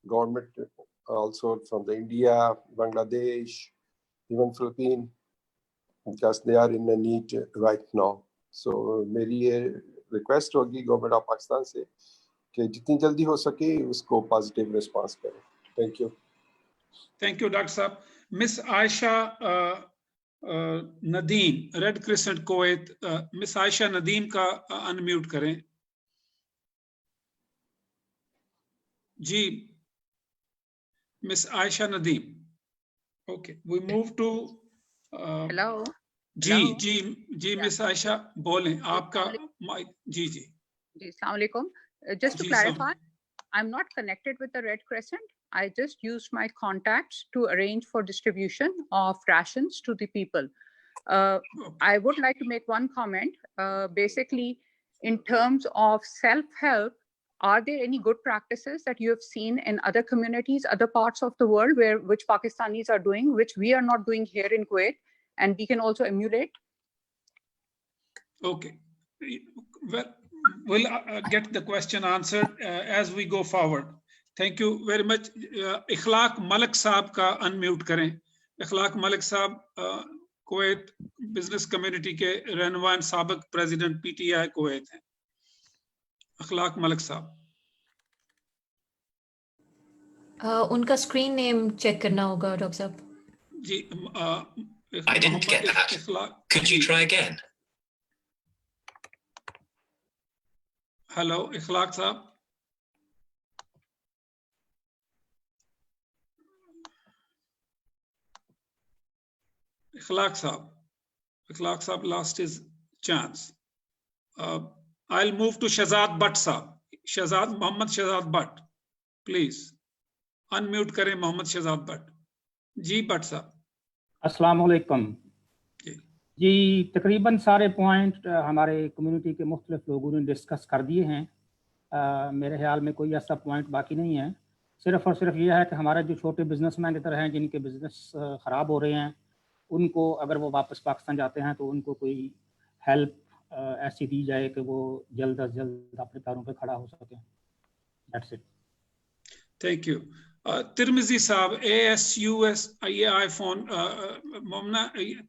government also from the India, Bangladesh, even Philippines, because they are in a need right now. So میری یہ request ہوگی government of Pakistan سے کہ جتنی جلدی ہو سکے اس کو پازیٹیو ریسپانس کریں. Thank you. Thank you doctor صاحب. Miss Ayesha Nadeem red crescent Kuwait, miss Ayesha Nadeem کا ان میوٹ کریں. جی miss Ayesha Nadeem. Okay we move to hello. جی جی جی مس عائشہ بولیں آپ کا مائک. جی جی جی السلام علیکم. Just to clarify, I'm not connected with the Red Crescent. I just used my contacts to arrange for distribution of rations to the people. I would like to make one comment. Basically, in terms of self-help, are there any good practices that you have seen in other communities, other parts of the world which Pakistanis are doing, which we are not doing here in Kuwait, and we can also emulate? Okay. Well, we'll get the question answered as we go forward. Thank you very much. اخلاق ملک صاحب کا unmute کریں. اخلاق ملک صاحب Kuwait business community کے رہنما سابق president P T I Kuwait ہیں. اخلاق ملک صاحب. ان کا اسکرین نیم چیک کرنا ہوگا ڈاکٹر صاحب. جی I didn't get that. Could you try again? Hello اخلاق صاحب. اخلاق صاحب lost his chance. I'll move to Shahzad Butt صاحب. محمد شہزاد بٹ پلیز انمیوٹ کریں. محمد شہزاد بٹ. جی بٹ صاحب. السلام علیکم. جی تقریباً سارے پوائنٹ ہمارے کمیونٹی کے مختلف لوگوں نے ڈسکس کر دیے ہیں. میرے خیال میں کوئی ایسا پوائنٹ باقی نہیں ہے. صرف اور صرف یہ ہے کہ ہمارے جو چھوٹے بزنس مین ادھر ہیں جن کے بزنس خراب ہو رہے ہیں ان کو اگر وہ واپس پاکستان جاتے ہیں تو ان کو کوئی ہیلپ ایسی دی جائے کہ وہ جلد از جلد اپنے پیروں پہ کھڑا ہو سکیں. That's it. Thank you. Tirmizi صاحب ASUS یہ آئی فون مومنہ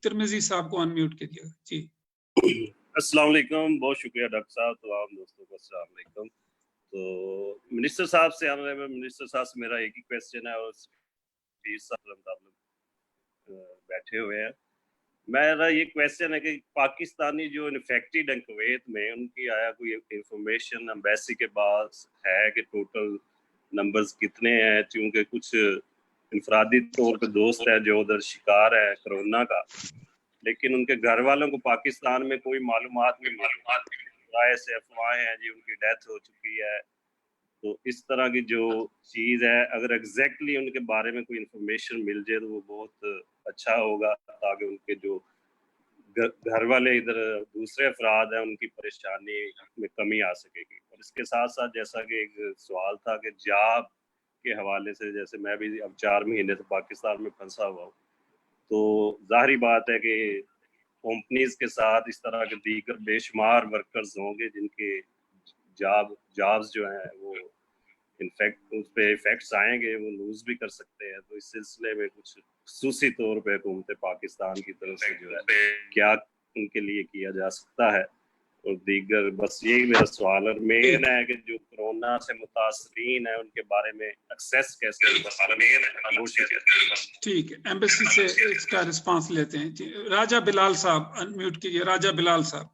ترمزی صاحب کو انمیوٹ کیجیے گا. جی السلام علیکم. بہت شکریہ ڈاکٹر صاحب. تمام دوستوں کو السلام علیکم. تو منسٹر صاحب سے منسٹر صاحب سے میرا ایک ہی کویسچن ہے اور پیر صاحب بیٹھے ہوئے ہیں. میرا یہ کویسچن ہے کہ پاکستانی جو انفیکٹڈ ہیں کویت میں ان کی آیا کوئی انفارمیشن ایمبیسی کے پاس ہے کہ ٹوٹل نمبرز کتنے ہیں؟ کیونکہ کچھ انفرادی طور پہ دوست ہے جو ادھر شکار ہے کرونا کا لیکن ان کے گھر والوں کو پاکستان میں کوئی معلومات نہیں رائے سے افواہیں ہیں جی ان کی ڈیتھ ہو چکی ہے. تو اس طرح کی جو چیز ہے اگر ایگزیکٹلی ان کے بارے میں کوئی انفارمیشن مل جائے تو وہ بہت اچھا ہوگا تاکہ ان کے جو گھر والے ادھر دوسرے افراد ہیں ان کی پریشانی میں کمی آ سکے گی. اور اس کے ساتھ ساتھ جیسا کہ ایک سوال تھا کہ جاب کے حوالے سے جیسے میں بھی اب 4 مہینے سے پاکستان میں پھنسا ہوا ہوں تو ظاہری بات ہے کہ کمپنیز کے ساتھ اس طرح کے دیگر بے شمار ورکرز ہوں گے جن کے جابز جو ہیں وہ انفیکٹ اس پہ افیکٹس آئیں گے وہ لوز بھی کر سکتے ہیں. تو اس سلسلے میں کچھ خصوصی طور پہ حکومت پاکستان کی طرف سے جو ہے کیا ان کے لیے کیا جا سکتا ہے اور دیگر بس یہی میرا سوال. اور مین ہے کہ جو کرونا سے متاثرین ہیں ان کے بارے میں ایکسیس کیسے. ٹھیک ہے ایمبیسی سے اس کا رسپانس لیتے ہیں. جی راجہ بلال صاحب انمیوٹ کیجیے. راجہ بلال صاحب.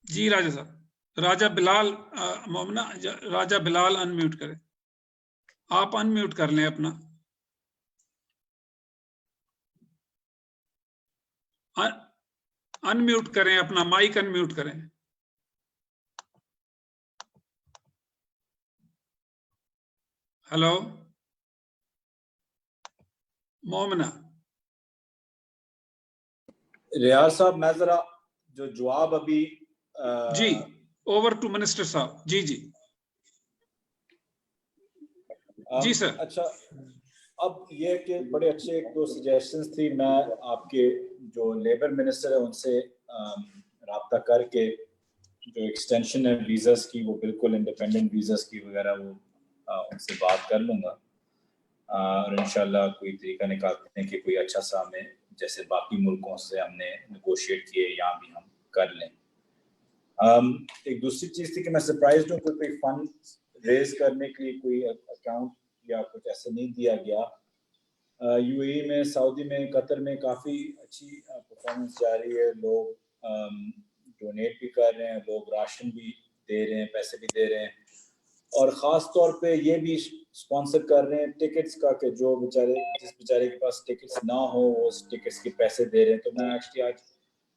جی راجہ صاحب. راجہ بلال مومنہ راجہ بلال انمیوٹ کریں. آپ انمیوٹ کر لیں اپنا. انمیوٹ کریں اپنا مائک انمیوٹ کریں. ہلو مومنہ. ریاض صاحب میں ذرا جو جواب ابھی جی اوور ٹو منسٹر صاحب. جی جی جی سر. اچھا اب یہ کہ بڑے اچھے 1-2 سجیشنز تھی. میں آپ کے جو لیبر منسٹر ہے ان سے رابطہ کر کے جو ایکسٹینشن ہے ویزاز کی وہ بالکل انڈیپینڈنٹ ویزاز کی وغیرہ وہ ان سے بات کر لوں گا اور انشاءاللہ کوئی طریقہ نکالتے ہیں کہ کوئی اچھا سا ہمیں جیسے باقی ملکوں سے ہم نے نیگوشیٹ کیے یہاں بھی ہم کر لیں. ایک دوسری چیز تھی کہ میں سرپرائزڈ ہوں کہ کوئی فنڈ ریز کرنے کے لیے کوئی اکاؤنٹ یا کچھ ایسے نہیں دیا گیا. یو اے میں سعودی میں قطر میں کافی اچھی پرفارمنس جا رہی ہے. لوگ ڈونیٹ بھی کر رہے ہیں, لوگ راشن بھی دے رہے ہیں, پیسے بھی دے رہے ہیں اور خاص طور پہ یہ بھی اسپانسر کر رہے ہیں ٹکٹس کا کہ جو جس بیچارے کے پاس ٹکٹس نہ ہو وہ اس ٹکٹس کے پیسے دے رہے ہیں. تو میں ایکچولی آج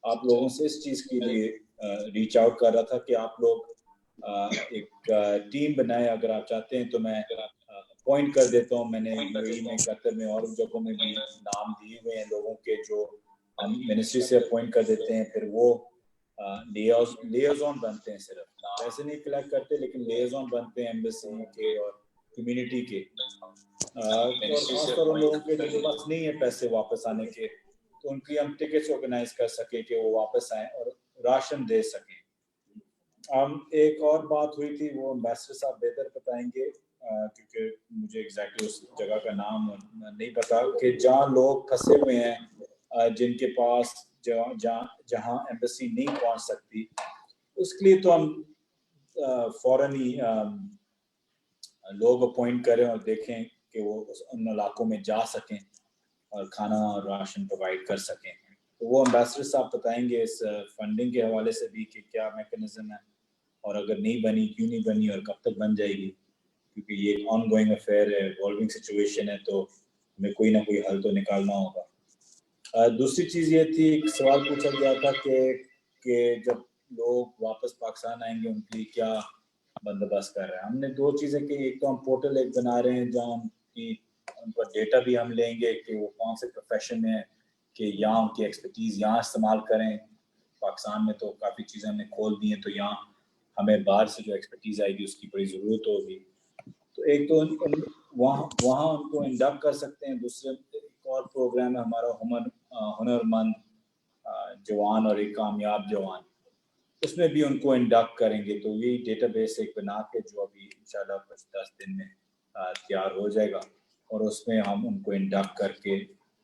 آپ لوگوں سے اس چیز کے لیے ریچ آؤٹ کر رہا تھا کہ آپ لوگ ایک ٹیم بنائیں. اگر آپ چاہتے ہیں تو میں اپوائنٹ کر دیتا ہوں. میں نے یو اے میں قطر میں اور جگہوں میں بھی نام دیے ہوئے ہیں لوگوں کے جو ہم منسٹری سے اپوائنٹ کر دیتے ہیں. پھر وہ لیازون بنتے ہیں, صرف پیسے نہیں کلیکٹ کرتے لیکن لیازون بنتے ہیں ایمبیسی کے اور کمیونٹی کے. اور خاص طور ان لوگوں کے جن کے پاس نہیں ہے پیسے واپس آنے کے تو ان کی ہم ٹکٹس آرگنائز کر سکیں کہ وہ واپس آئیں اور راشن دے سکیں. ایک اور بات ہوئی تھی وہ امبیسڈر صاحب بہتر بتائیں گے کیونکہ مجھے ایگزیکٹلی اس جگہ کا نام نہیں پتا کہ جہاں لوگ پھنسے ہوئے ہیں جن کے پاس جہاں ایمبیسی نہیں پہنچ سکتی اس کے لیے تو ہم فوراً ہی لوگ اپوائنٹ کریں اور دیکھیں کہ وہ ان علاقوں میں جا سکیں اور کھانا اور راشن پرووائڈ کر سکیں. تو وہ امبیسڈر صاحب بتائیں گے اس فنڈنگ کے حوالے سے بھی کہ کیا میکنزم ہے اور اگر نہیں بنی کیوں نہیں بنی اور کب تک بن جائے گی, کیونکہ یہ ایک آن گوئنگ افیئر ہے, ایوالونگ سچویشن ہے تو ہمیں کوئی نہ کوئی حل تو نکالنا ہوگا. دوسری چیز یہ تھی ایک سوال پوچھا گیا تھا کہ جب لوگ واپس پاکستان آئیں گے ان کے لیے کیا بندوبست کر رہے ہیں. ہم نے دو چیزیں کی, ایک تو ہم پورٹل ایک بنا رہے ہیں جہاں ان کا ڈیٹا بھی ہم لیں گے کہ وہ کون سے پروفیشن میں کہ یہاں ان کی ایکسپرٹیز یہاں استعمال کریں. پاکستان میں تو کافی چیزیں ہم نے کھول دی ہیں تو یہاں ہمیں باہر سے جو ایکسپرٹیز آئے گی اس کی بڑی ضرورت ہوگی. تو ایک تو وہاں ان کو انڈکٹ کر سکتے ہیں. دوسرے ایک اور پروگرام ہے ہمارا ہنر مند جوان اور ایک کامیاب جوان, اس میں بھی ان کو انڈکٹ کریں گے. تو یہ ڈیٹا بیس ایک بنا کے جو ابھی انشاءاللہ کچھ 10 دن میں تیار ہو جائے گا اور اس میں ہم ان کو انڈکٹ کر کے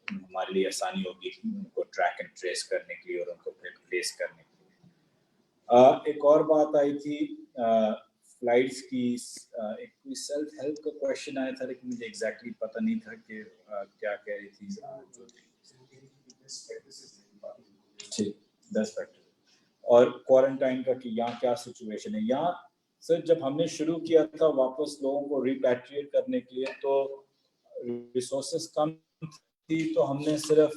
ہمارے لیے آسانی ہوگی ان کو ٹریک اینڈ ٹریس کرنے کے لیے اور ان کو پھر پلیس کرنے کے لیے. ایک اور بات آئی تھی فلائٹس کی, ایک کوئی سیلف ہیلپ کا کویشچن آیا تھا لیکن مجھے ایگزیکٹلی پتہ نہیں تھا کہ کیا کہہ رہی تھی. ٹھیک 10 فیکٹر اور کوارنٹائن کا کہ یہاں کیا سچویشن ہے. یہاں سر جب ہم نے شروع کیا تھا واپس لوگوں کو ریپیٹریٹ کرنے کے لیے تو ریسورسز کم تھی تو ہم نے صرف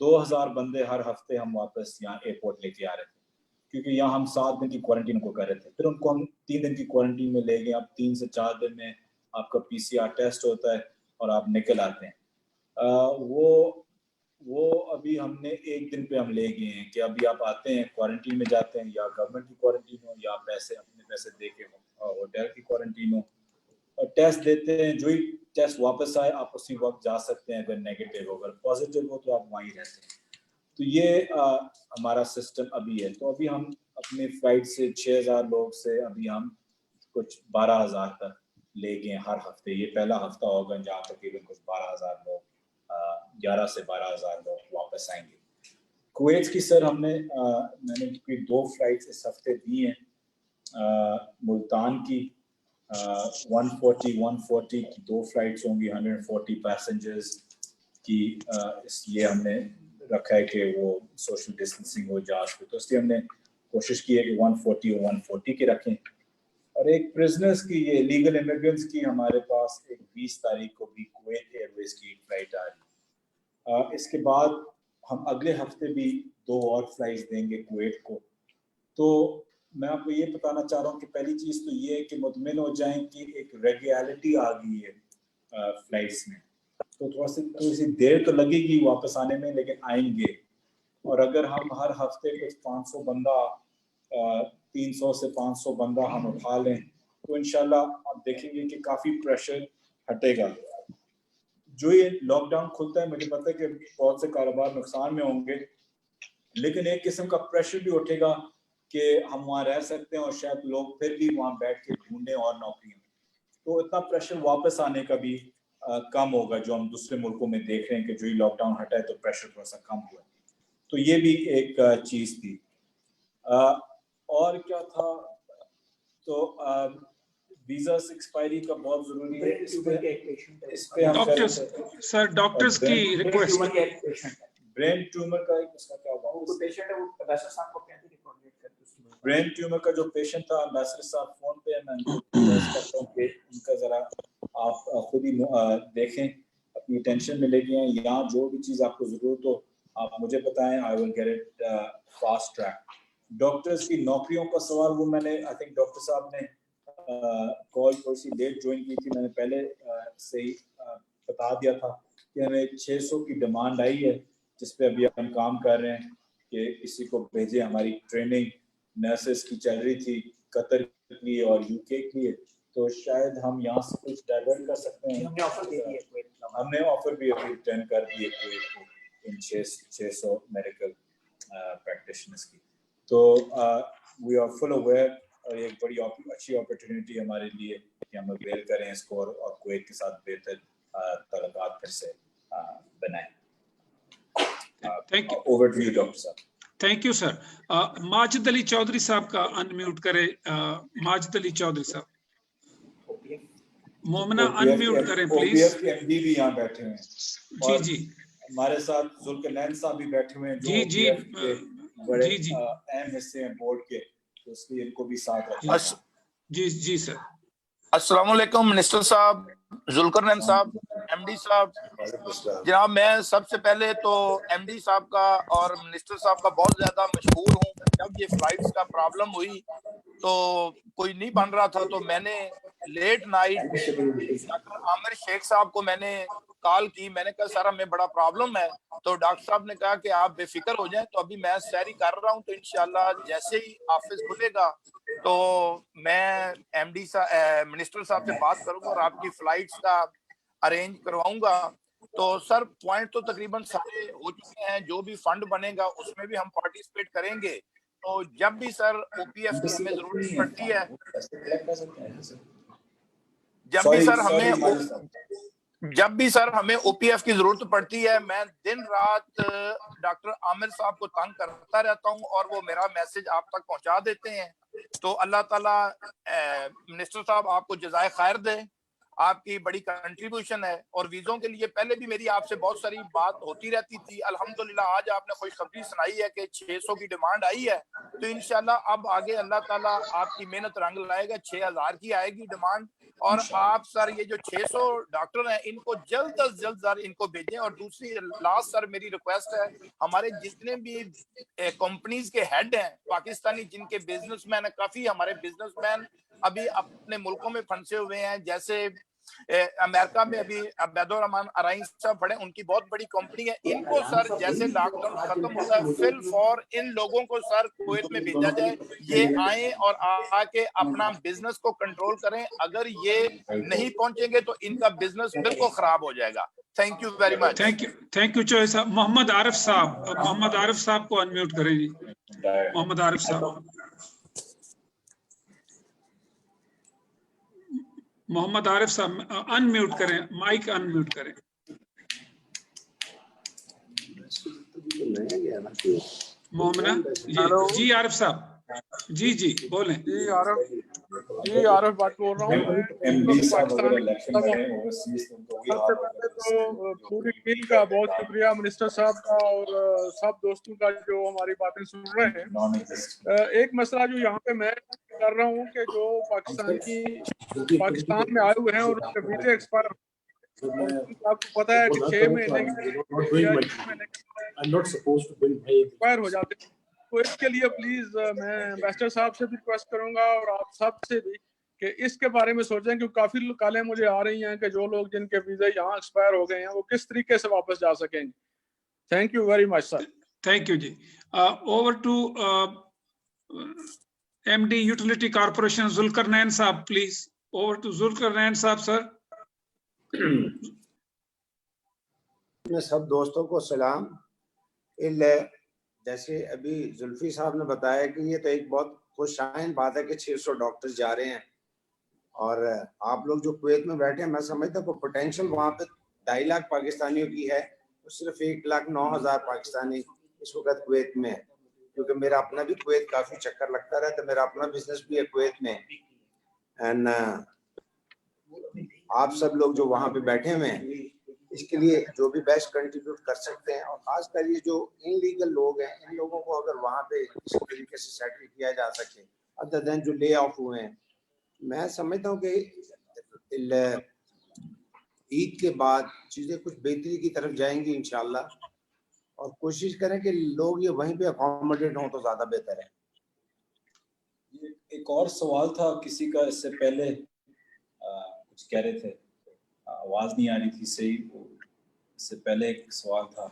2000 بندے ہر ہفتے ہم واپس یہاں ایئرپورٹ لے کے آ رہے تھے کیونکہ یہاں ہم 7 دن کی کوارنٹین کو کر رہے تھے. پھر ان کو ہم 3 دن کی کوارنٹین میں لے گئے. اب 3 سے 4 دن میں آپ کا PCR ٹیسٹ ہوتا ہے اور آپ نکل آتے ہیں. وہ ابھی ہم نے 1 دن پہ ہم لے گئے ہیں کہ ابھی آپ آتے ہیں کوارنٹین میں جاتے ہیں یا گورنمنٹ کی کوارنٹین ہو یا پیسے اپنے پیسے دے کے ہوٹل کی کوارنٹین ہو اور ٹیسٹ دیتے ہیں. جو ہی ٹیسٹ واپس آئے آپ اسی وقت جا سکتے ہیں. اگر نیگیٹو ہو اگر پازیٹیو ہو تو آپ وہیں رہتے ہیں. تو یہ ہمارا سسٹم ابھی ہے. تو ابھی ہم اپنے فلائٹ سے 6000 لوگ سے ابھی ہم کچھ 12000 تک لے گئے ہر ہفتے. یہ پہلا ہفتہ ہوگا جہاں تقریباً کچھ 12000 لوگ 11 سے 12000 لوگ واپس آئیں گے. کویت کی سر میں نے کوئی 2 فلائٹس اس ہفتے دی ہیں. ملتان کی 140 کی 2 فلائٹس ہوں گی 140 پیسنجرز کی. اس لیے ہم نے رکھا ہے کہ وہ سوشل ڈسٹینسنگ ہو جہاز پہ, تو اس لیے ہم نے کوشش کی ہے کہ 140 اور 140 کے رکھیں. اور ایک پرزنرز کی یہ لیگل امیگرنٹس کی ہمارے پاس ایک 20 تاریخ کو بھی کویت ایئر ویز کی فلائٹ آ رہی ہے. اس کے بعد ہم اگلے ہفتے بھی 2 اور فلائٹس دیں گے کویت کو. تو میں آپ کو یہ بتانا چاہ رہا ہوں کہ پہلی چیز تو یہ ہے کہ مطمئن ہو جائیں کہ ایک ریگولرٹی آ گئی ہے فلائٹس میں. تو تھوڑی سی دیر تو لگے گی واپس آنے میں لیکن آئیں گے. اور اگر ہم ہر ہفتے کچھ 500 بندہ 300 سے 500 بندہ ہم اٹھا لیں تو انشاءاللہ آپ دیکھیں گے کہ کافی پریشر ہٹے گا. جو یہ لاک ڈاؤن کھلتا ہے مجھے پتہ ہے کہ بہت سے کاروبار نقصان میں ہوں گے لیکن ایک قسم کا پریشر بھی اٹھے گا کہ ہم وہاں رہ سکتے ہیں اور شاید لوگ پھر بھی وہاں بیٹھ کے ڈھونڈیں اور نوکریاں. تو اتنا پریشر واپس آنے کا بھی کم ہوگا جو ہم دوسرے ملکوں میں دیکھ رہے ہیں کہ جو ہی لاک ڈاؤن ہٹا ہے تو پریشر تھوڑا سا کم ہوا ہے. تو یہ بھی ایک چیز تھی. اور کیا تھا, تو ویزاز ایکسپائری کا بہت ضروری ہے. اس پہ ہم سر ڈاکٹرز کی ریکویسٹ. برین ٹیومر کا اس کا کیا ہوا؟ برین ٹیومر کا جو پیشنٹ تھا امبیسڈر صاحب فون پہ, میں ان کو ریکویسٹ کرتا ہوں کہ ان کا ذرا آپ خود ہی دیکھیں, اپنی ٹینشن میں لے کے آئیں. یہاں جو بھی چیز آپ کو ضرورت ہو آپ مجھے بتائیں, I will get it fast track. Doctors کی نوکریوں کا سوال, وہ میں نے آئی تھنک ڈاکٹر صاحب نے کال تھوڑی سی لیٹ جوائن کی تھی, میں نے پہلے سے ہی بتا دیا تھا کہ ہمیں 600 کی ڈیمانڈ آئی ہے جس پہ ابھی ہم کام کر رہے ہیں کہ کسی کو بھیجیں. ہماری ٹریننگ نرسز کی چل رہی تھی قطر کے لیے اور یو کے کے لیے, تو شاید ہم یہاں سے کچھ ڈائیورٹ کر سکتے ہیں. ہم نے آفر بھی ابھی ریٹرن کر دیے ان 600 میڈیکل پریکٹیشنرز کی. تو وی آر فل اویئر, اور ایک بڑی اچھی اپرچونیٹی ہمارے لیے کہ ہم اویئر کریں اس کو اور کویت کے ساتھ بہتر تعلقات پھر سے بنائیں. اوور ٹو یو ڈاکٹر صاحب. Thank you sir. Majid Ali Chaudhry صاحب کا ان میوٹ کرے. ماجد علی چودھری صاحب. مومنہ ان میوٹ کریں پلیز. OPF کے ایم ڈی بھی یہاں بیٹھے ہیں. جی جی. ہمارے ساتھ ذوالقرنین صاحب بھی بیٹھے ہوئے ہیں جو جی جی بڑے جی جی اہم حصے ہیں بورڈ کے, تو اس لیے ان کو بھی ساتھ رکھیں. جی جی سر. السلام علیکم منسٹر صاحب, ذوالقرنین صاحب, ایم ڈی صاحب. جناب میں سب سے پہلے تو ایم ڈی صاحب کا اور منسٹر صاحب کا بہت زیادہ مشہور ہوں. جب یہ فلائٹس کا پرابلم ہوئی تو کوئی نہیں بن رہا تھا, تو میں نے لیٹ نائٹ ڈاکٹر عامر شیخ صاحب کو میں نے کال کی. میں نے کہا سر ہمیں بڑا پرابلم ہے. تو ڈاکٹر صاحب نے کہا کہ آپ بے فکر ہو جائیں. تو ابھی میں سیری کر رہا ہوں, تو انشاءاللہ جیسے ہی آفس کھلے گا تو میں ایم ڈی صاحب منسٹر صاحب سے بات کروں گا اور آپ کی فلائٹس کا ارینج کرواؤں گا. تو سر پوائنٹ تو تقریباً سارے ہو چکے ہیں. جو بھی فنڈ بنے گا اس میں بھی ہم پارٹیسپیٹ کریں گے. تو جب بھی سر او پی ایف کی ہمیں ضرورت پڑتی ہے, جب بھی سر ہمیں او پی ایف کی ضرورت پڑتی ہے, میں دن رات ڈاکٹر عامر صاحب کو تنگ کرتا رہتا ہوں اور وہ میرا میسج آپ تک پہنچا دیتے ہیں. تو اللہ تعالیٰ منسٹر صاحب آپ کو جزائے خیر دے, آپ کی بڑی کنٹریبیوشن ہے. اور ویزوں کے لیے پہلے بھی میری آپ سے بہت ساری بات ہوتی رہتی تھی. الحمدللہ آج آپ نے خوشخبری سنائی ہے کہ 600 کی ڈیمانڈ آئی ہے. تو انشاءاللہ اب آگے اللہ تعالیٰ آپ کی محنت رنگ لائے گا. 6000 کی آئے گی ڈیمانڈ. اور آپ سر یہ جو 600 ڈاکٹر ہیں ان کو جلد از جلد سر ان کو بھیجیں. اور دوسری لاسٹ سر میری ریکویسٹ ہے, ہمارے جتنے بھی کمپنیز کے ہیڈ ہیں پاکستانی, جن کے بزنس مین ہیں, کافی ہمارے بزنس مین ابھی اپنے ملکوں میں پھنسے ہوئے ہیں. جیسے امریکہ میں ابھی عبید الرحمان ارائیں صاحب پڑھے, ان کی بہت بڑی کمپنی ہے. ان کو سر جیسے لاک ڈاؤن ختم ہوتا ہے فل فور ان لوگوں کو سر کویت میں بھیجا جائے. یہ آئیں اور آ کے اپنا بزنس کو کنٹرول کریں. اگر یہ نہیں پہنچیں گے تو ان کا بزنس بالکل خراب ہو جائے گا. Thank you very much. Thank you چوہے صاحب. محمد عارف صاحب, محمد عارف صاحب کو ان میوٹ کریں. جی محمد عارف صاحب. محمد عارف صاحب ان میوٹ کریں, مائک ان میوٹ کریں. مومنہ جی عارف صاحب. جی جی بولیں. جی عارف بات بول رہا ہوں. سب سے پہلے تو پوری ٹیم کا بہت شکریہ, منسٹر صاحب کا اور سب دوستوں کا جو ہماری باتیں سن رہے ہیں. ایک مسئلہ جو یہاں پہ میں کر رہا ہوں کہ جو پاکستان میں آئے ہوئے ہیں اور ان کے ویزے ایکسپائر, آپ کو پتا ہے کہ 6 مہینے ایکسپائر ہو جاتے ہیں. تو اس کے لیے پلیز میں امبیسڈر صاحب سے بھی ریکویسٹ کروں گا اور آپ سب سے بھی کہ اس کے بارے میں سوچیں, کہ کافی کالیں مجھے آ رہی ہیں کہ جو لوگ جن کے ویزے یہاں ایکسپائر ہو گئے ہیں وہ کس طریقے سے واپس جا سکیں گے. Thank you very much sir. Thank you جی. Over to M D utility corporation Zulqarnain صاحب پلیز. اوور ٹو ذوالقرنین صاحب سر. میں سب دوستوں کو سلام. جیسے ابھی زلفی صاحب نے بتایا کہ یہ تو ایک بہت خوش آئند بات ہے کہ 600 ڈاکٹر جا رہے ہیں، اور آپ لوگ جو کویت میں بیٹھے ہیں، میں سمجھتا ہوں کہ پوٹینشیل وہاں پہ 2.5 لاکھ پاکستانیوں کی ہے، صرف 1,09,000 پاکستانی اس وقت کویت میں ہے، کیونکہ میرا اپنا بھی کویت کافی چکر لگتا رہا ہے، میرا اپنا بزنس بھی ہے کویت میں، اینڈ آپ سب لوگ جو وہاں پہ بیٹھے ہوئے ہیں اس کے لیے جو بھی بیسٹ کنٹریبیوٹ کر سکتے ہیں، اور خاص کر یہ جو ان لیگل لوگ ہیں ان لوگوں کو اگر وہاں پہ اس طریقے سے سیٹل کیا جا سکے، ادر دین جو لے آف ہوئے ہیں، میں سمجھتا ہوں کہ عید کے بعد چیزیں کچھ بہتری کی طرف جائیں گی انشاءاللہ، اور کوشش کریں کہ لوگ یہ وہیں پہ اکوموڈیٹ ہوں تو زیادہ بہتر ہے۔ ایک اور سوال تھا کسی کا اس سے پہلے، کچھ کہہ رہے تھے، آواز نہیں آ رہی تھی صحیح، اس سے پہلے ایک سوال تھا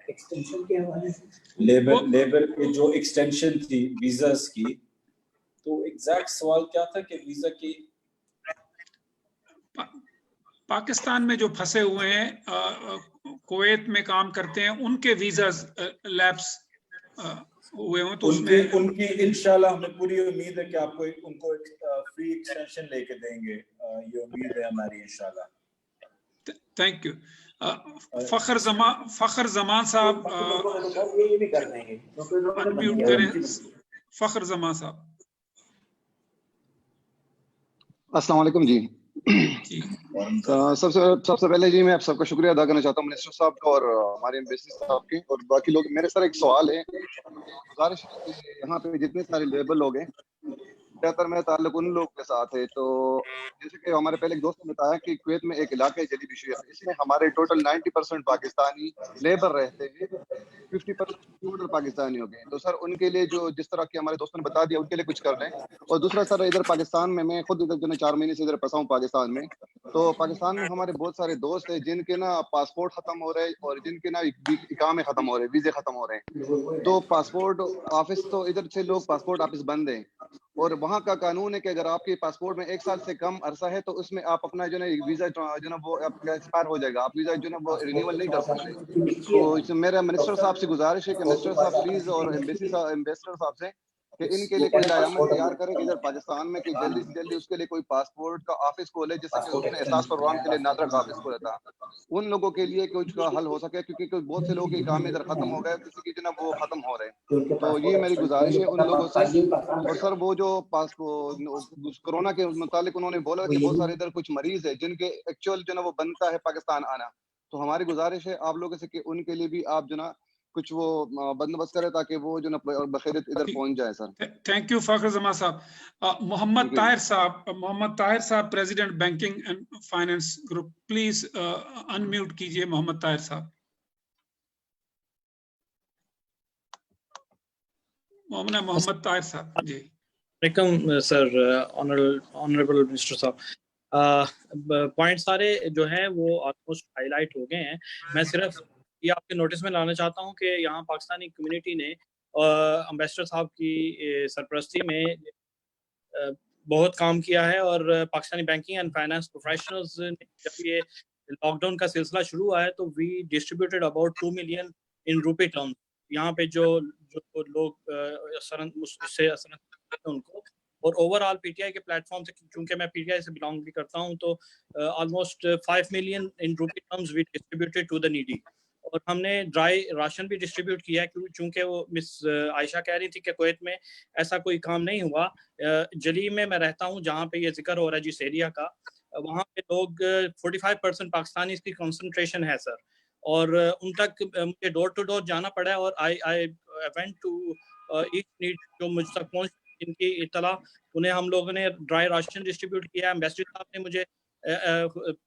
ایکسٹینشن کے حوالے سے، لیبر کی جو ایکسٹینشن تھی ویزاز کی، تو ایگزیکٹ سوال کیا تھا کہ ویزا کی پاکستان میں جو پھنسے ہوئے ہیں کویت میں کام کرتے ہیں ان کے ویزاز لیپس ہوئے ہوں تو اس میں ان کی انشاءاللہ ہمیں پوری امید ہے کہ آپ کو ان کو فری ایکسٹینشن لے کے دیں گے، یہ امید ہے ہماری انشاءاللہ۔ Thank you. فخر زمان صاحب انمیوٹ کریں، فخر زمان صاحب۔ السلام علیکم جی۔ سب سے پہلے جی میں آپ سب کا شکریہ ادا کرنا چاہتا ہوں، منسٹر صاحب کا اور ہمارے ایمبیسی صاحب کی اور باقی لوگ۔ میرے سر ایک سوال ہے، گزارش ہے کہ یہاں پہ جتنے سارے لیبر لوگ ہیں زیادہ تر میرا تعلق ان لوگ کے ساتھ ہے، تو جیسے کہ ہمارے پہلے ایک دوست نے بتایا کہ کویت میں ایک علاقہ ہے جلی بشیر، اس میں ہمارے ٹوٹل 90% پاکستانی لیبر رہتے ہیں، 50% ٹوٹل پاکستانی ہو گئے، تو سر ان کے لیے جو جس طرح کہ ہمارے دوستوں نے بتا دیا ان کے لیے کچھ کر لیں۔ اور دوسرا سر ادھر پاکستان میں، میں خود ادھر جو 4 مہینے سے ادھر پھنسا ہوں پاکستان میں، تو پاکستان میں ہمارے بہت سارے دوست ہیں جن کے نا پاسپورٹ ختم ہو رہے ہیں اور جن کے نا اقامے ختم ہو رہے ہیں، ویزے ختم ہو رہے ہیں، تو پاسپورٹ آفس، تو ادھر سے لوگ پاسپورٹ آفس بند ہیں، اور وہاں کا قانون ہے کہ اگر آپ کے پاسپورٹ میں 1 سال سے کم عرصہ ہے تو اس میں آپ اپنا جو ہے ویزا جو نا وہ آپ کا ایکسپائر ہو جائے گا، آپ ویزا جو نا وہ رینیول نہیں کر سکتے۔ تو میرا منسٹر صاحب سے گزارش ہے کہ منسٹر صاحب پلیز اور ایمبیسڈر صاحب سے کہ ان کے لیے کوئی رائے عمل تیار کریں کہ ادھر پاکستان میں کہ جلدی سے جلدی اس کے لیے کوئی پاسپورٹ کا آفس کھولے، جیسا کہ اس نے احساس پروگرام کے لیے نادرا آفس کھولا تھا، ان لوگوں کے لیے کچھ کا حل ہو سکے، کیونکہ بہت سے لوگوں کے کام ادھر ختم ہو گئے، کسی کی جناب وہ ختم ہو رہے ہیں، تو یہ میری گزارش ہے ان لوگوں سے۔ اور سر وہ جو کورونا کے متعلق انہوں نے بولا کہ بہت سارے ادھر کچھ مریض ہیں جن کے ایکچوئل جو نا وہ بنتا ہے پاکستان آنا، تو ہماری گزارش ہے آپ لوگوں سے کہ ان کے لیے بھی آپ جو نا کچھ وہ بندوبست کرے تاکہ وہ جو نا بخیرت ادھر پہنچ جائے سر۔ تھینک یو فخر زمان صاحب۔ محمد طاہر صاحب president banking and finance group, please unmute کیجئے محمد طاہر صاحب۔ محمد طاہر صاحب جی۔ وعلیکم سر، آنریبل منسٹر صاحب، پوائنٹ سارے جو ہیں وہ آلموسٹ ہائی لائٹ ہو گئے ہیں۔ میں صرف یہ آپ کے نوٹس میں لانا چاہتا ہوں کہ یہاں پاکستانی کمیونٹی نے امبیسڈر صاحب کی سرپرستی میں بہت کام کیا ہے، اور Pakistani banking and finance professionals نے جب یہ لاک ڈاؤن کا سلسلہ شروع ہوا ہے تو we distributed about 2 million in rupee terms. یہاں پہ جو لوگ ان کو، اور over all P T I کے پلیٹ فارم سے، چونکہ میں پی ٹی آئی سے بلانگ بھی کرتا ہوں، تو almost 5 million in rupee terms we distributed to the needy, اور ہم نے ڈرائی راشن بھی ڈسٹریبیوٹ کیا ہے، چونکہ وہ مس عائشہ کہہ رہی تھی کہ کویت میں ایسا کوئی کام نہیں ہوا۔ جلی میں رہتا ہوں جہاں پہ یہ ذکر ہو رہا ہے جس ایریا کا، وہاں پہ لوگ 45% پاکستانی کی کنسنٹریشن ہے سر، اور ان تک مجھے ڈور ٹو ڈور جانا پڑا ہے، اور I went to each need جو مجھ تک پہنچ ان کی اطلاع، انہیں ہم لوگوں نے ڈرائی راشن ڈسٹریبیوٹ کیا ہے۔ ایمبیسڈر صاحب نے مجھے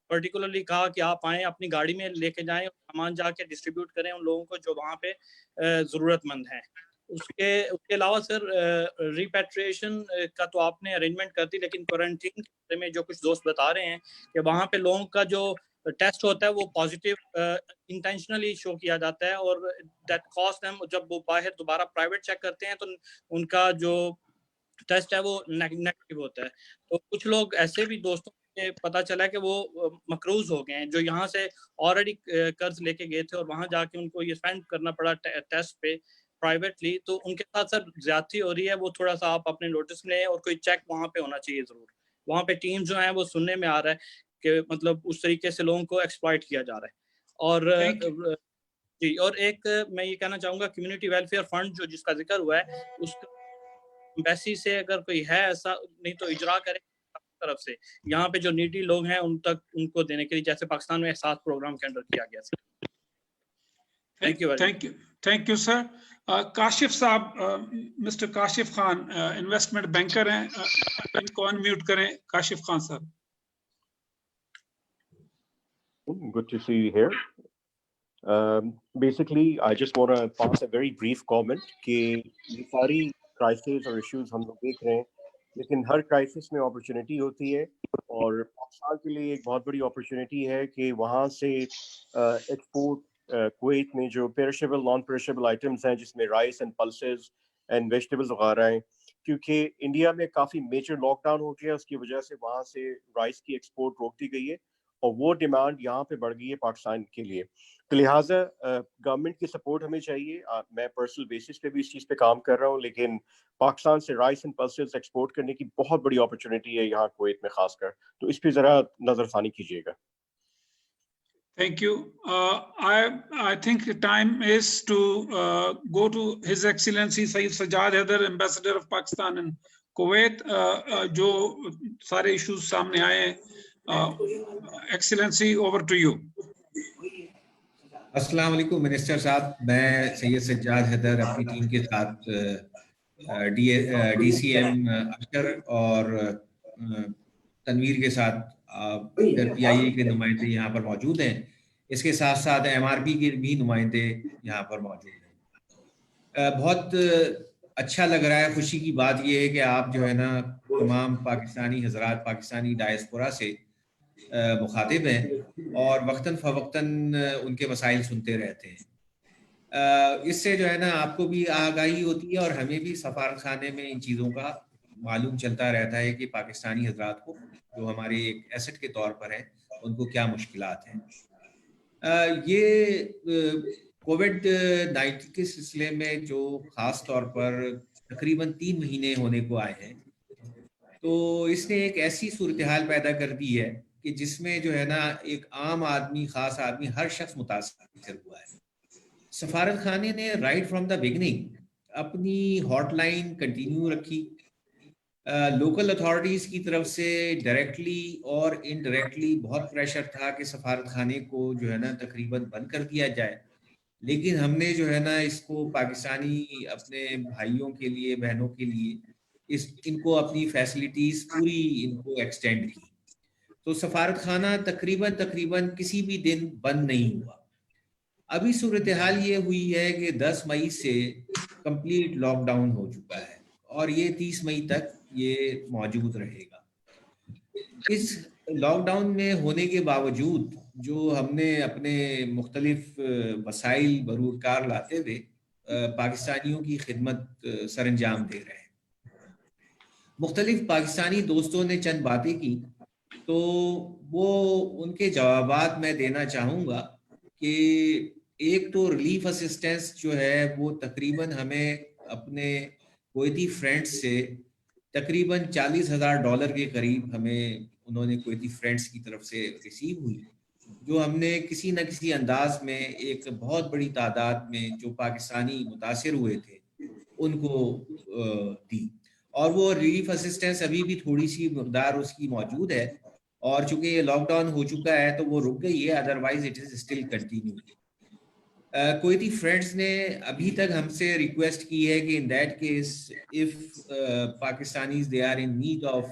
پرٹیکولرلی کہا کہ آپ آئیں، اپنی گاڑی میں لے کے جائیں اور سامان جا کے ڈسٹریبیوٹ کریں ان لوگوں کو جو وہاں پہ ضرورت مند ہیں۔ اس کے علاوہ سر ریپیٹریشن کا تو آپ نے ارینجمنٹ کر دی، لیکن کوارنٹین کے بارے میں جو کچھ دوست بتا رہے ہیں کہ وہاں پہ لوگوں کا جو ٹیسٹ ہوتا ہے وہ پازیٹیو انٹینشنلی شو کیا جاتا ہے، اور دیٹ کاسٹ ہم جب وہ باہر دوبارہ پرائیویٹ چیک کرتے ہیں تو ان کا جو ٹیسٹ ہے وہ نیگیٹو ہوتا ہے۔ تو کچھ لوگ ایسے بھی دوستوں کہ پتہ چلا کہ وہ مقروض ہو گئے ہیں، جو یہاں سے آلریڈی قرض لے کے گئے تھے اور وہاں جا کے ان کو یہ اسپینڈ کرنا پڑا ٹیسٹ پہ پرائیویٹلی، تو ان کے ساتھ سر زیادتی ہو رہی ہے. وہ تھوڑا سا آپ اپنے نوٹس میں لیں اور کوئی چیک وہاں پہ ہونا چاہیے ضرور. وہاں پہ ٹیم جو ہیں وہ سننے میں آ رہا ہے کہ مطلب اس طریقے سے لوگوں کو ایکسپلائٹ کیا جا رہا ہے. اور جی، اور ایک میں یہ کہنا چاہوں گا کمیونٹی ویلفیئر فنڈ جو جس کا ذکر ہوا ہے، اس کا ایمبیسی سے اگر کوئی ہے ایسا، نہیں تو اجرا کرے طرف سے یہاں پہ جو نیڈی لوگ ہیں ان تک ان کو دینے کے لیے، جیسے پاکستان میں احساس پروگرام کے انڈر کیا گیا. Thank you sir. کاشف صاحب، mister Kashif Khan investment banker ہیں، ان کو انمیوٹ کریں. کاشف خان صاحب. Good to see you here. Basically, I just want to pass a very brief comment کہ یہ ساری کرائسس اور ایشوز ہم لوگ دیکھ رہے ہیں، لیکن ہر کرائسس میں اپرچونیٹی ہوتی ہے، اور پاکستان کے لیے ایک بہت بڑی اپرچونیٹی ہے کہ وہاں سے ایکسپورٹ کویت میں جو پیرشیبل نان پیرشیبل آئٹمس ہیں، جس میں rice and pulses and vegetables وغیرہ ہیں، کیونکہ انڈیا میں کافی میجر لاک ڈاؤن ہو گیا، اس کی وجہ سے وہاں سے رائس کی ایکسپورٹ روک دی گئی ہے، اور وہ ڈیمانڈ یہاں پہ بڑھ گئی ہے پاکستان کے لیے. تو لہٰذا گورنمنٹ کی سپورٹ ہمیں چاہیے. میں پرسنل بیسس پہ بھی اس چیز پہ کام کر رہا ہوں، لیکن پاکستان سے رائس اینڈ پلسز ایکسپورٹ کرنے کی بہت بڑی اپرچونیٹی ہے یہاں کویت میں خاص کر، تو اس پہ ذرا نظر ثانی کیجیے گا. Thank you. I think the time is to go to His Excellency Syed Sajjad Haider, Ambassador of Pakistan in Kuwait. جو سارے ایشوز سامنے آئے ہیں. Excellency, over to you. السلام علیکم منسٹر صاحب. میں سید سجاد حیدر اپنی ٹیم کے ساتھ ڈی سی ایم اشر اور تنویر کے ساتھ پی آئی اے کے نمائندے یہاں پر موجود ہیں. اس کے ساتھ ساتھ ایم آر پی کے بھی نمائندے یہاں پر موجود ہیں. بہت اچھا لگ رہا ہے. خوشی کی بات یہ ہے کہ آپ جو ہے نا تمام پاکستانی حضرات پاکستانی ڈائسپورا سے مخاطب ہیں اور وقتاً فوقتاً ان کے مسائل سنتے رہتے ہیں. اس سے جو ہے نا آپ کو بھی آگاہی ہوتی ہے اور ہمیں بھی سفارت خانے میں ان چیزوں کا معلوم چلتا رہتا ہے کہ پاکستانی حضرات کو جو ہمارے ایک ایسٹ کے طور پر ہیں ان کو کیا مشکلات ہیں. یہ کووڈ-19 کے سلسلے میں جو خاص طور پر تقریباً 3 مہینے ہونے کو آئے ہیں، تو اس نے ایک ایسی صورتحال پیدا کر دی ہے کہ جس میں جو ہے نا ایک عام آدمی، خاص آدمی، ہر شخص متاثر ہوا ہے. سفارت خانے نے رائٹ فرام دا بگننگ اپنی ہاٹ لائن کنٹینیو رکھی. لوکل اتھارٹیز کی طرف سے ڈائریکٹلی اور انڈائریکٹلی بہت پریشر تھا کہ سفارت خانے کو جو ہے نا تقریباً بند کر دیا جائے، لیکن ہم نے جو ہے نا اس کو پاکستانی اپنے بھائیوں کے لیے، بہنوں کے لیے ان کو اپنی فیسلٹیز پوری ان کو ایکسٹینڈ کی. تو سفارت خانہ تقریباً کسی بھی دن بند نہیں ہوا. ابھی صورتحال یہ ہوئی ہے کہ 10 مئی سے کمپلیٹ لاک ڈاؤن ہو چکا ہے اور یہ 30 مئی تک یہ موجود رہے گا. اس لاک ڈاؤن میں ہونے کے باوجود جو ہم نے اپنے مختلف وسائل بروکار لاتے ہوئے پاکستانیوں کی خدمت سر انجام دے رہے ہیں. مختلف پاکستانی دوستوں نے چند باتیں کی تو وہ ان کے جوابات میں دینا چاہوں گا کہ ایک تو ریلیف اسسٹنس جو ہے وہ تقریباً ہمیں اپنے کویتی فرینڈز سے تقریباً $40,000 کے قریب ہمیں انہوں نے کویتی فرینڈز کی طرف سے ریسیو ہوئی، جو ہم نے کسی نہ کسی انداز میں ایک بہت بڑی تعداد میں جو پاکستانی متاثر ہوئے تھے ان کو دی. اور وہ ریلیف اسسٹنس ابھی بھی تھوڑی سی مقدار اس کی موجود ہے، اور چونکہ یہ لاک ڈاؤن ہو چکا ہے تو وہ رک گئی ہے، otherwise it is still continue. Kuwaiti friends نے ابھی تک ہم سے ریکویسٹ کی ہے کہ in that case of Pakistanis they are in need of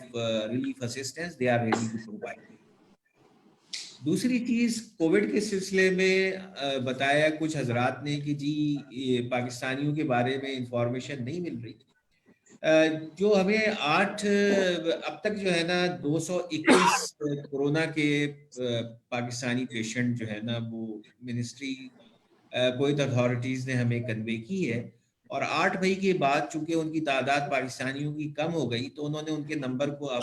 relief assistance they are ready to provide. دوسری چیز کووڈ کے سلسلے میں بتایا کچھ حضرات نے کہ جی پاکستانیوں کے بارے میں انفارمیشن نہیں مل رہی. جو ہمیں اب تک جو ہے نا 221 کورونا کے پاکستانی پیشنٹ جو ہے نا وہ منسٹری کویت اتھارٹیز نے ہمیں کنوے کی ہے، اور 8 مئی کے بعد چونکہ ان کی تعداد پاکستانیوں کی کم ہو گئی تو انہوں نے ان کے نمبر کو اب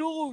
2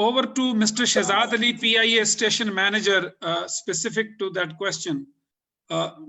over to Mr. Shehzad Ali, PIA station manager, specific to that question.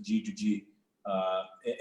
G2G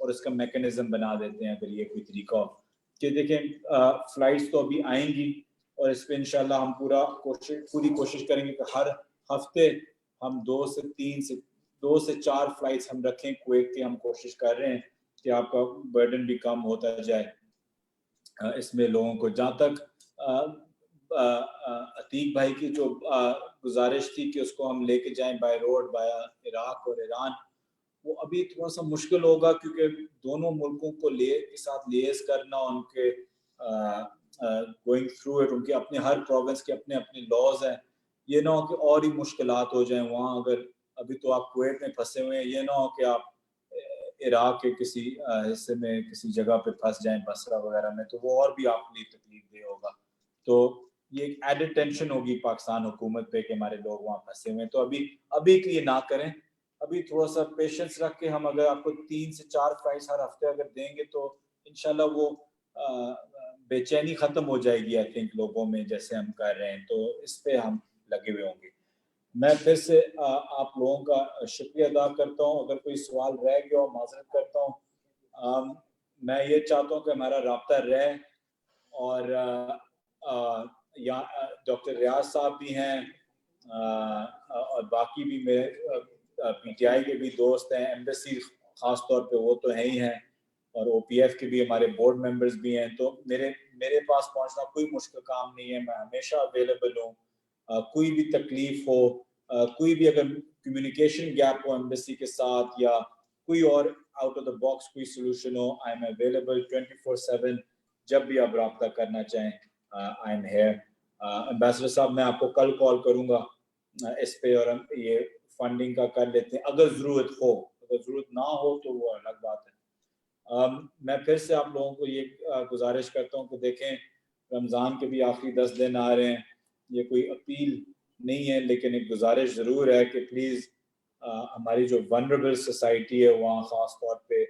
اور اس کا میکنزم بنا دیتے ہیں اگر یہ کوئی طریقہ ہو کہ دیکھیں فلائٹس تو ابھی آئیں گی اور اس پہ انشاءاللہ ہم پوری کوشش کریں گے کہ ہر ہفتے ہم 2 سے 4 فلائٹس ہم رکھیں کویت کی. ہم کوشش کر رہے ہیں کہ آپ کا برڈن بھی کم ہوتا جائے اس میں لوگوں کو. جہاں تک عتیق بھائی کی جو گزارش تھی کہ اس کو ہم لے کے جائیں بائی روڈ بایا عراق اور ایران, وہ ابھی تھوڑا سا مشکل ہوگا کیونکہ دونوں ملکوں کو کے ساتھ لیز کرنا, ان کے گوئنگ تھرو اٹ, ان کے اپنے ہر پروونس کے اپنے اپنے لاز ہیں. یہ نہ ہو کہ اور ہی مشکلات ہو جائیں وہاں. اگر ابھی تو آپ کویت میں پھنسے ہوئے ہیں, یہ نہ ہو کہ آپ عراق کے کسی حصے میں کسی جگہ پہ پھنس جائیں بصرہ وغیرہ میں, تو وہ اور بھی آپ کے لیے تکلیف دہ ہوگا. تو یہ ایک ایڈڈ ٹینشن ہوگی پاکستان حکومت پہ کہ ہمارے لوگ وہاں پھنسے ہوئے ہیں. تو ابھی کے لیے نہ کریں, ابھی تھوڑا سا پیشنس رکھ کے ہم اگر آپ کو 3 سے 4 فلائٹس ہر ہفتے اگر دیں گے تو انشاءاللہ وہ بے چینی ختم ہو جائے گی آئی تھنک لوگوں میں جیسے ہم کر رہے ہیں. تو اس پہ ہم لگے ہوئے ہوں گے. میں پھر سے آپ لوگوں کا شکریہ ادا کرتا ہوں. اگر کوئی سوال رہ گیا ہو معذرت کرتا ہوں. میں یہ چاہتا ہوں کہ ہمارا رابطہ رہے, اور یا ڈاکٹر ریاض صاحب بھی ہیں اور باقی بھی میرے پی ٹی آئی کے بھی دوست ہیں, ایمبیسی خاص طور پہ وہ تو ہیں ہی ہیں, اور او پی ایف کے بھی ہمارے بورڈ ممبرز بھی ہیں. تو میرے پاس پہنچنا کوئی مشکل کام نہیں ہے, میں ہمیشہ اویلیبل ہوں. کوئی بھی تکلیف ہو, کوئی بھی اگر کمیونیکیشن گیپ ہو ایمبیسی کے ساتھ یا کوئی اور آؤٹ آف دا باکس کوئی solution who, I am available 24/7. جب بھی آپ رابطہ کرنا چاہیں آئی ایم ہیئر. ایمبیسڈر صاحب میں آپ کو کل کال کروں گا اس پہ, اور ہم یہ فنڈنگ کا کر لیتے ہیں اگر ضرورت ہو. اگر ضرورت نہ ہو تو وہ الگ بات ہے. میں پھر سے آپ لوگوں کو یہ گزارش کرتا ہوں کہ دیکھیں رمضان کے بھی آخری 10 دن آ رہے ہیں. یہ کوئی اپیل نہیں ہے لیکن ایک گزارش ضرور ہے کہ پلیز ہماری جو ونربل سوسائٹی ہے وہاں خاص طور پہ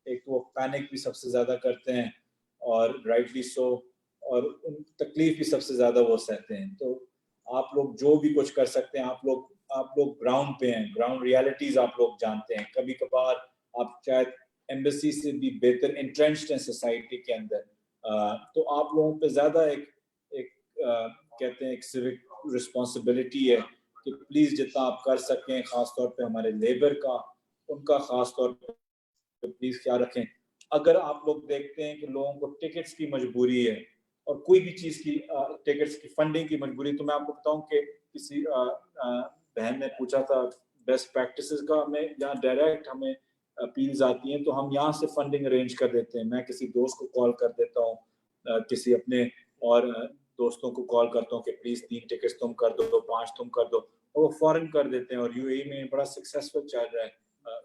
ایک تو وہ پینک بھی سب سے زیادہ کرتے ہیں اور رائٹلی سو, اور ان تکلیف بھی سب سے زیادہ وہ سہتے ہیں. تو آپ لوگ جو بھی کچھ کر سکتے ہیں, آپ لوگ گراؤنڈ پہ ہیں, گراؤنڈ ریالٹیز آپ لوگ جانتے ہیں. کبھی کبھار آپ شاید ایمبیسی سے بھی بہتر انٹرینچڈ ہیں سوسائٹی کے اندر, تو آپ لوگوں پہ زیادہ ایک کہتے ہیں ایک سیوک رسپانسبلٹی ہے کہ پلیز جتنا آپ کر سکیں خاص طور پہ ہمارے لیبر کا, ان کا خاص طور پہ پلیز خیال رکھیں. اگر آپ لوگ دیکھتے ہیں کہ لوگوں کو ٹکٹس کی مجبوری ہے اور کوئی بھی چیز کی ٹکٹس کی فنڈنگ کی مجبوری, تو میں آپ کو بتاؤں کہ کسی بہن نے پوچھا تھا بیسٹ پریکٹسز کا, ہمیں یہاں ڈائریکٹ ہمیں اپیلز آتی ہیں تو ہم یہاں سے فنڈنگ ارینج کر دیتے ہیں. میں کسی دوست کو کال کر دیتا ہوں, کسی اپنے اور دوستوں کو کال کرتا ہوں کہ پلیز 3 ٹکٹس تم کر دو, 5 تم کر دو, اور وہ فوراً کر دیتے ہیں. اور یو اے ای میں بڑا سکسیسفل چل رہا ہے,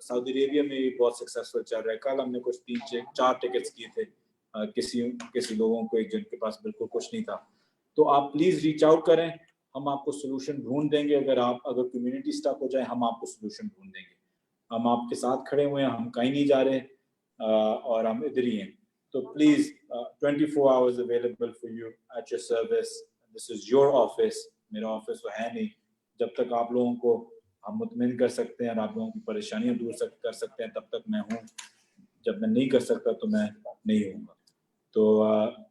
سعودی عربیہ میں بھی بہت سکسیسفل چل رہا ہے. کل ہم نے کچھ 3-4 ٹکٹس کیے تھے کسی لوگوں کو جن کے پاس بالکل کچھ نہیں تھا. تو آپ پلیز ریچ آؤٹ کریں, ہم آپ کو سولوشن ڈھونڈ دیں گے. اگر کمیونٹی اسٹک ہو جائے ہم آپ کو سولوشن ڈھونڈ دیں گے. ہم آپ کے ساتھ کھڑے ہوئے ہیں, ہم کہیں نہیں جا رہے, اور ہم ادھر ہی ہیں. تو please 24 hours available for you at your service. This is your office. میرا آفس تو ہے نہیں. جب تک آپ لوگوں کو ہم مطمئن کر سکتے ہیں اور آپ لوگوں کی پریشانیاں دور کر سکتے ہیں تب تک میں ہوں. جب میں نہیں کر سکتا تو میں نہیں ہوں گا. تو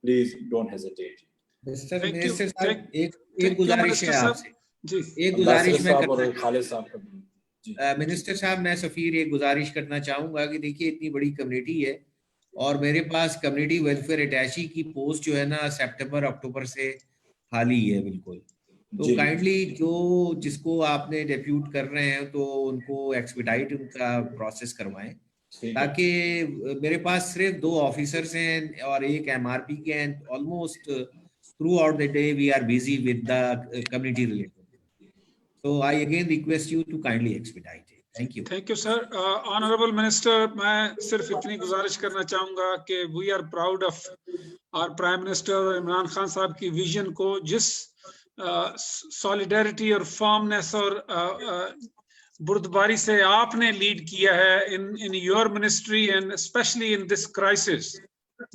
پلیز ڈونٹ ہیزیٹیٹ. منسٹر صاحب ایک گزارش ہے آپ سے, ایک گزارش میں خالد صاحب کا. منسٹر صاحب میں سفیر ایک گزارش کرنا چاہوں گا کہ دیکھیے اتنی بڑی کمیونٹی ہے اور میرے پاس کمیونٹی ویلفیئر اٹیچی کی پوسٹ جو ہے نا سپٹمبر اکتوبر سے خالی ہے بالکل. تو کائنڈلی جس کو آپ نے ڈیپیوٹ کر رہے ہیں تو ان کو ایکسپیڈائٹ ان کا پروسیس کروائیں, تاکہ میرے پاس صرف 2 آفیسرز ہیں اور ایک ایم آر پی کے ہیں. Almost throughout the day we are busy with the community related. So I again request you to kindly expedite it. Thank you. Thank you, sir. Honorable Minister, میں صرف اتنی گزارش کرنا چاہوں گا کہ we are proud of our Prime Minister Imran Khan صاحب کی vision کو, جس solidarity اور firmness اور بردباری سے آپ نے لیڈ کیا ہے in your ministry and especially in this crisis.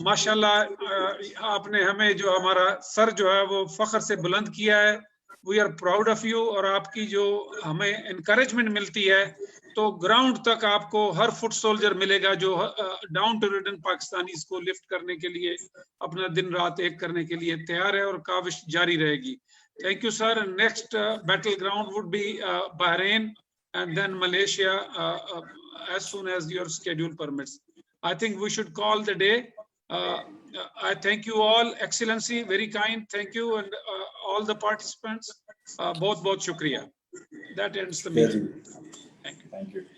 ماشاءاللہ آپ نے ہمیں جو ہمارا سر جو ہے وہ فخر سے بلند کیا ہے. We are proud of you. اور آپ کی جو ہمیں انکریجمنٹ ملتی ہے تو گراؤنڈ تک آپ کو ہر فٹ سولجر ملے گا جو ڈاؤن ٹو ریٹن پاکستانیز کو لفٹ کرنے کے لیے اپنا دن رات ایک کرنے کے لیے تیار ہے اور کاوش جاری رہے گی. Thank you, sir. And next battleground would be Bahrain and then Malaysia as soon as your schedule permits. I think we should call the day. I thank you all, Excellency, very kind. Thank you, and all the participants. Both shukriya. That ends the meeting. Thank you. Thank you.